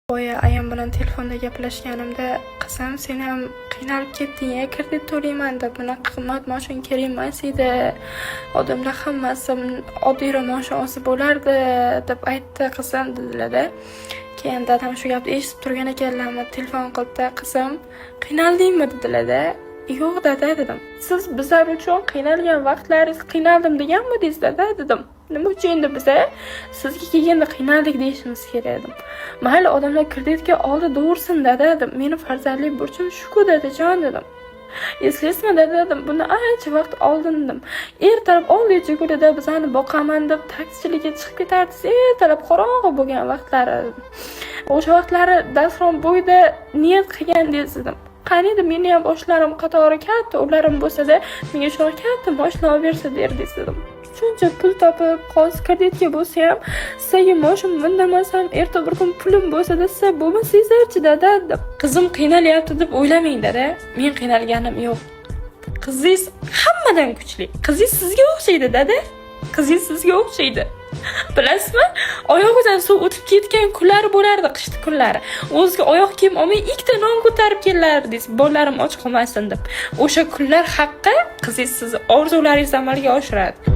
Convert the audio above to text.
Boya ayam bilan telefonda gaplashganimda qizim sen ham qiynalib ketding, kredit to'layman deb bunaqa qimmat moshin kerak emas edi. Odamlar hammasi oddiyroq moshin olsa bo'lardi deb aytdi qizim dedilar-da. Keyin dadam shu gapni eshitib turgan ekanlarmi, telefon qildi, qizim qiynaldingmi dedilar-da. Yo'q dada dedim. Siz bizlar uchun qiynalgan vaqtlaringiz qiynaldim deganmidingiz dada dedim. Nima uchun endi biza sizga kelganda qiynaldik deyishimiz kerak dedim. Mayli odamlar kreditga oldi do'rsin dada dedim. Meni farzandlik burchim shu-ku dadajon dedim. Eslaysizmi dada dedim. Buni ancha vaqt oldin dedim. Ertalab 10:00 da bizani boqaman deb taksichilikka chiqib ketardingiz. Ertalab qorong'i bo'lgan vaqtlari dedim. O'sha vaqtlari dasron bo'yida niyat qilgandingiz dedim. Qaniydi meni ham boshlarim qatori katta, ularım bo'lsa-da menga shunaqa katta mashina olib bersa derdingiz dedim. Shuncha pul topib, hozir kreditga bo'lsa ham sizga mashina mindirmasam, erta bir kun pulim bo'lsa-da siz bo'lmasingizchi dada deb. Qizim qiynalyapti deb o'ylamang dada. Men qiynalganim yo'q. Qizingiz hammadan kuchli. Qizingiz sizga o'xshaydi dada. Qizingiz sizga o'xshaydi. Bilasizmi? Oyog'idan suv o'tib ketgan kunlar bo'lardi qishki kunlari. O'ziga oyoq kiyim olmay ikkita non ko'tarib kelardingiz, bolalarim och qolmasin deb. O'sha kunlar haqqa qizingiz sizni orzularingizni amalga oshiradi.